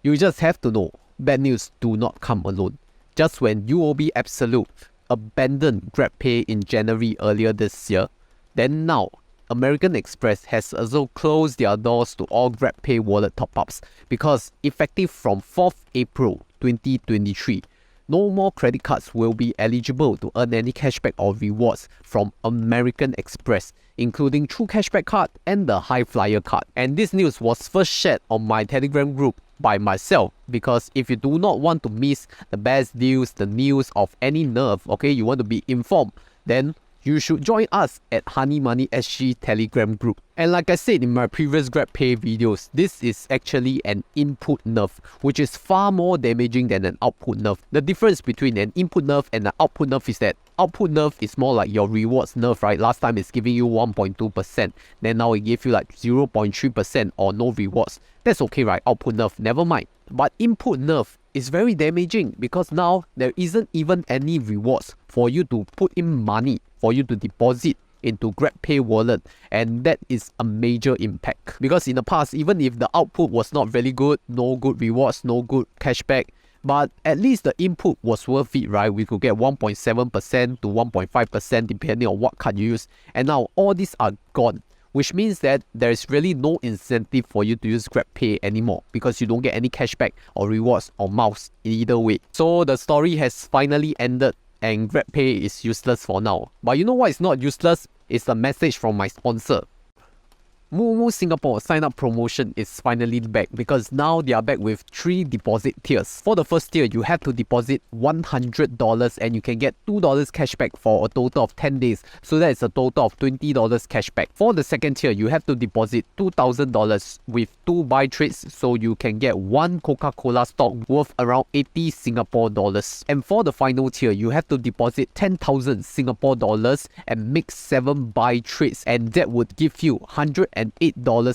You just have to know, bad news do not come alone. Just when UOB Absolute abandoned Grabpay in January earlier this year, then now American Express has also closed their doors to all Grabpay Wallet top-ups because effective from 4th April 2023, no more credit cards will be eligible to earn any cashback or rewards from American Express, including True Cashback card and the HighFlyer card. And this news was first shared on my Telegram group by myself, because if you do not want to miss the best deals, the news of any nerf, okay, you want to be informed, then you should join us at Honey Money SG Telegram group. And like I said in my previous Grabpay videos, this is actually an input nerf, which is far more damaging than an output nerf. The difference between an input nerf and an output nerf is that output nerf is more like your rewards nerf, right? Last time it's giving you 1.2%, then now it gives you like 0.3% or no rewards. That's okay, right? Output nerf, never mind. But input nerf is very damaging because now there isn't even any rewards for you to put in money, for you to deposit into Grabpay Wallet, and that is a major impact. Because in the past, even if the output was not very good, no good rewards, no good cashback, but at least the input was worth it, right? We could get 1.7% to 1.5% depending on what card you use, and now all these are gone, which means that there is really no incentive for you to use Grabpay anymore because you don't get any cashback or rewards or miles either way. So the story has finally ended and Grabpay is useless for now. But you know what is not useless? It's a message from my sponsor. Moomoo Singapore sign-up promotion is finally back because now they are back with 3 deposit tiers. For the first tier, you have to deposit $100 and you can get $2 cashback for a total of 10 days. So that is a total of $20 cashback. For the second tier, you have to deposit $2,000 with 2 buy trades, so you can get 1 Coca-Cola stock worth around 80 Singapore dollars. And for the final tier, you have to deposit 10,000 Singapore dollars and make 7 buy trades, and that would give you $108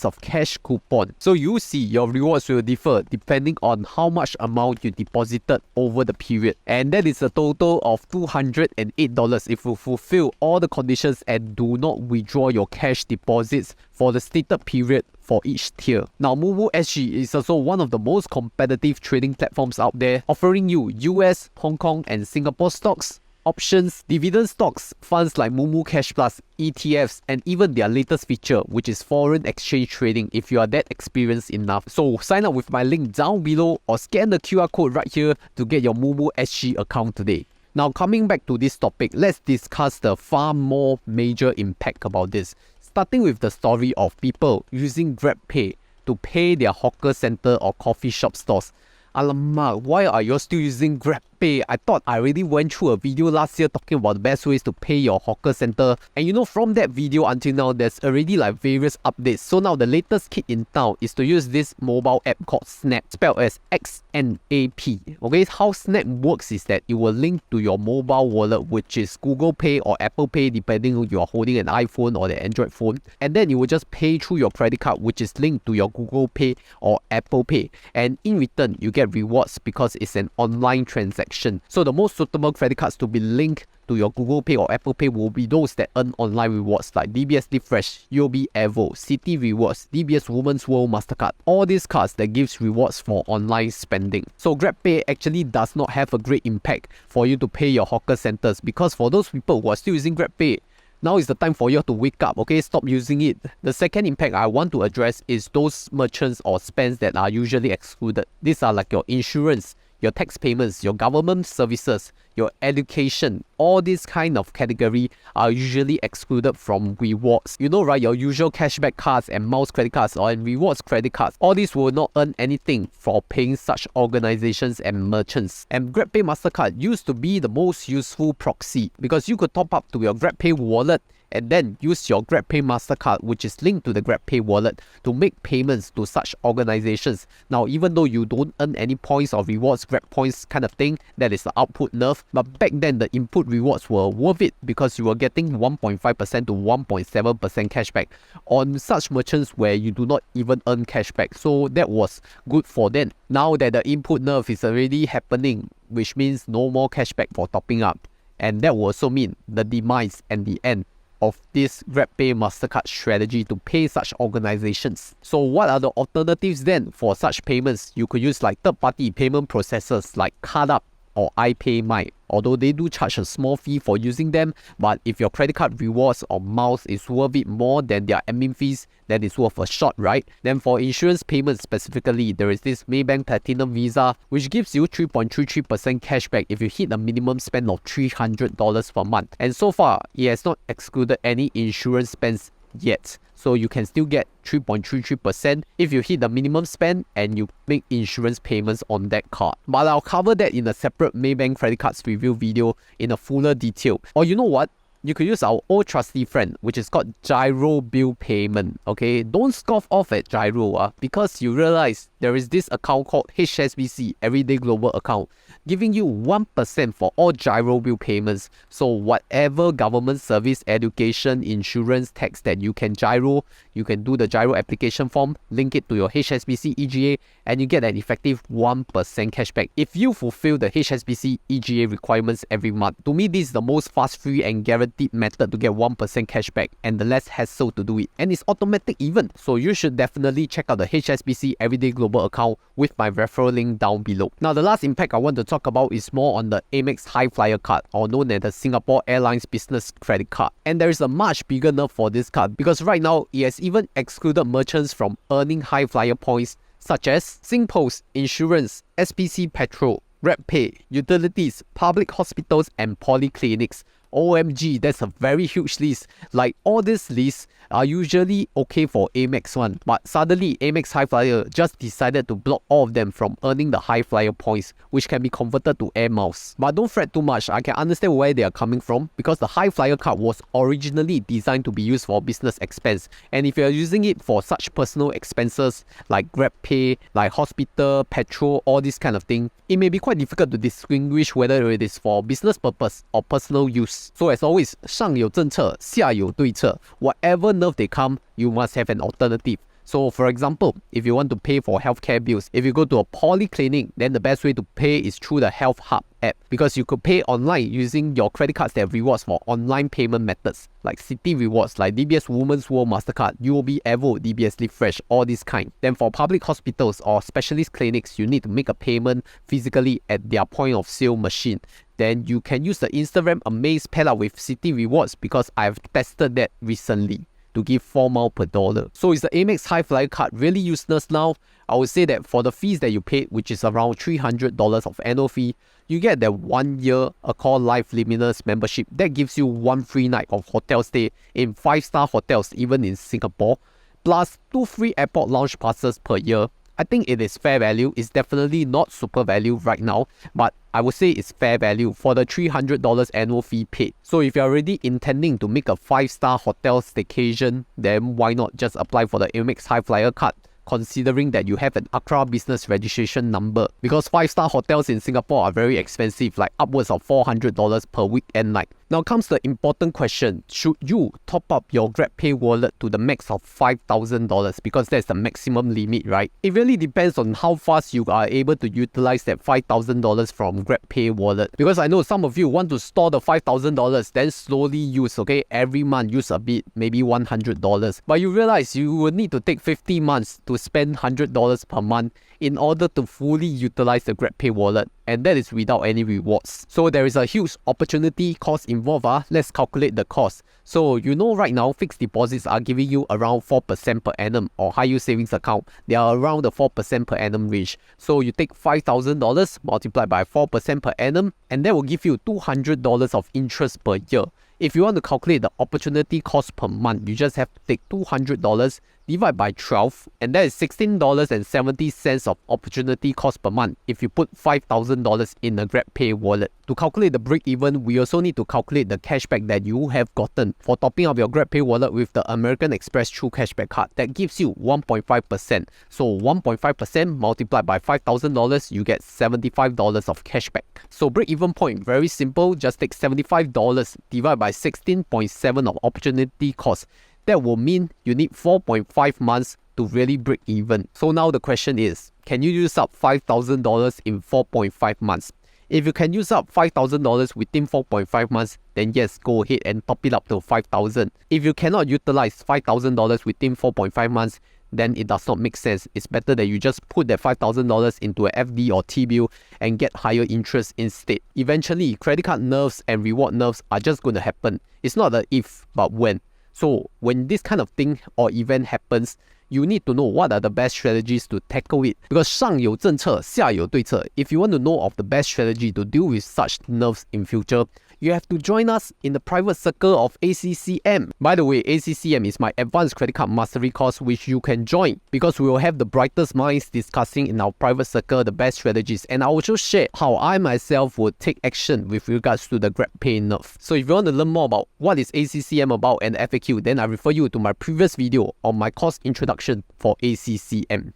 of cash coupon. So you see, your rewards will differ depending on how much amount you deposited over the period, and that is a total of $208 if you fulfill all the conditions and do not withdraw your cash deposits for the stated period for each tier. Now, Moomoo SG is also one of the most competitive trading platforms out there, offering you US, Hong Kong and Singapore stocks, options, dividend stocks, funds like Moomoo Cash Plus, ETFs, and even their latest feature, which is foreign exchange trading if you are that experienced enough. So sign up with my link down below or scan the QR code right here to get your Moomoo SG account today. Now, coming back to this topic, let's discuss the far more major impact about this. Starting with the story of people using Grabpay to pay their hawker center or coffee shop stores. Alamak, why are you still using Grabpay? I thought I already went through a video last year talking about the best ways to pay your hawker center. And you know, from that video until now, there's already like various updates. So now the latest kit in town is to use this mobile app called Snap, spelled as XNAP. Okay, how Snap works is that it will link to your mobile wallet, which is Google Pay or Apple Pay, depending on you are holding an iPhone or the Android phone. And then you will just pay through your credit card, which is linked to your Google Pay or Apple Pay. And in return, you get rewards because it's an online transaction. So the most suitable credit cards to be linked to your Google Pay or Apple Pay will be those that earn online rewards like DBS Live Fresh, UOB Evo, City Rewards, DBS Women's World Mastercard. All these cards that gives rewards for online spending. So Grabpay actually does not have a great impact for you to pay your hawker centers, because for those people who are still using Grabpay, now is the time for you to wake up, okay? Stop using it. The second impact I want to address is those merchants or spends that are usually excluded. These are like your insurance, your tax payments, your government services, your education. All these kind of category are usually excluded from rewards. You know, right? Your usual cashback cards and miles credit cards or rewards credit cards. All these will not earn anything for paying such organizations and merchants. And Grabpay Mastercard used to be the most useful proxy because you could top up to your Grabpay wallet and then use your Grabpay Mastercard, which is linked to the Grabpay wallet, to make payments to such organizations. Now, even though you don't earn any points or rewards, Grab points kind of thing, that is the output nerf. But back then, the input rewards were worth it because you were getting 1.5% to 1.7% cashback on such merchants where you do not even earn cashback. So that was good for them. Now that the input nerf is already happening, which means no more cashback for topping up. And that will also mean the demise and the end of this Grabpay MasterCard strategy to pay such organizations. So what are the alternatives then for such payments? You could use like third-party payment processors like CardUp or iPayMy, although they do charge a small fee for using them, but if your credit card rewards or miles is worth it more than their admin fees, then it's worth a shot, right? Then for insurance payments specifically, there is this Maybank Platinum Visa, which gives you 3.33% cashback if you hit a minimum spend of $300 per month. And so far, it has not excluded any insurance spends yet. So you can still get 3.33% if you hit the minimum spend and you make insurance payments on that card. But I'll cover that in a separate Maybank credit cards review video in a fuller detail. Or you know what? You could use our old trusty friend, which is called gyro bill payment. Okay, don't scoff off at gyro because you realize there is this account called HSBC Everyday Global Account, giving you 1% for all gyro bill payments. So whatever government service, education, insurance, tax that you can gyro, you can do the gyro application form, link it to your HSBC EGA, and you get an effective 1% cashback if you fulfill the HSBC EGA requirements every month. To me, this is the most fast, free, and guaranteed method to get 1% cashback and the less hassle to do it. And it's automatic even. So you should definitely check out the HSBC Everyday Global Account with my referral link down below. Now, the last impact I want to talk about is more on the AMEX HighFlyer card, or known as the Singapore Airlines Business Credit Card. And there is a much bigger nerf for this card because right now it has even excluded merchants from earning HighFlyer points such as SingPost, Insurance, SPC Petrol, Grabpay, Utilities, Public Hospitals, and Polyclinics. OMG, that's a very huge list. Like, all these lists are usually okay for Amex one, but suddenly Amex HighFlyer just decided to block all of them from earning the HighFlyer points, which can be converted to air miles. But don't fret too much, I can understand where they are coming from because the HighFlyer card was originally designed to be used for business expense, and if you are using it for such personal expenses like Grabpay, like hospital, petrol, all this kind of thing, it may be quite difficult to distinguish whether it is for business purpose or personal use. So as always, 上有政策，下有对策. Whatever nerf they come, you must have an alternative. So for example, if you want to pay for healthcare bills, if you go to a polyclinic, then the best way to pay is through the Health Hub app because you could pay online using your credit cards that have rewards for online payment methods like City Rewards, like DBS Women's World Mastercard, UOB Evo, DBS Live Fresh, all this kind. Then for public hospitals or specialist clinics, you need to make a payment physically at their point of sale machine. Then you can use the Instagram AMEX Paylah with City Rewards because I've tested that recently to give 4 miles per dollar. So is the AMEX HighFlyer card really useless now? I would say that for the fees that you paid, which is around $300 of annual fee, you get that 1 year Accor Life Luminous membership that gives you 1 free night of hotel stay in 5-star hotels even in Singapore, plus 2 free airport lounge passes per year. I think it is fair value. It's definitely not super value right now, but I would say it's fair value for the $300 annual fee paid. So if you're already intending to make a 5-star hotel staycation, then why not just apply for the AMEX HighFlyer card, considering that you have an Accra business registration number, because 5-star hotels in Singapore are very expensive, like upwards of $400 per weekend night. Now comes the important question, should you top up your Grabpay wallet to the max of $5,000 because that's the maximum limit, right? It really depends on how fast you are able to utilize that $5,000 from Grabpay wallet, because I know some of you want to store the $5,000 then slowly use, okay, every month use a bit, maybe $100, but you realize you will need to take 50 months to spend $100 per month in order to fully utilize the Grabpay wallet, and that is without any rewards. So there is a huge opportunity cost involved. Let's calculate the cost. So you know right now fixed deposits are giving you around 4% per annum, or high yield savings account, they are around the 4% per annum range. So you take $5,000 multiplied by 4% per annum, and that will give you $200 of interest per year. If you want to calculate the opportunity cost per month, you just have to take $200 divide by 12, and that is $16.70 of opportunity cost per month if you put $5,000 in a Grabpay wallet. To calculate the break-even, we also need to calculate the cashback that you have gotten for topping up your Grabpay wallet with the American Express True Cashback card. That gives you 1.5%. So 1.5% multiplied by $5,000, you get $75 of cashback. So break-even point, very simple, just take $75 divided by 16.7 of opportunity cost. That will mean you need 4.5 months to really break even. So now the question is, can you use up $5,000 in 4.5 months? If you can use up $5,000 within 4.5 months, then yes, go ahead and top it up to $5,000. If you cannot utilize $5,000 within 4.5 months, then it does not make sense. It's better that you just put that $5,000 into an FD or T-bill and get higher interest instead. Eventually, credit card nerfs and reward nerfs are just going to happen. It's not a if, but when. So when this kind of thing or event happens, you need to know what are the best strategies to tackle it. Because 上有政策，下有对策. If you want to know of the best strategy to deal with such nerfs in future, you have to join us in the private circle of ACCM. By the way, ACCM is my advanced credit card mastery course which you can join because we will have the brightest minds discussing in our private circle the best strategies, and I will also share how I myself would take action with regards to the Grabpay nerf. So if you want to learn more about what is ACCM about and FAQ, then I refer you to my previous video on my course introduction for ACCM.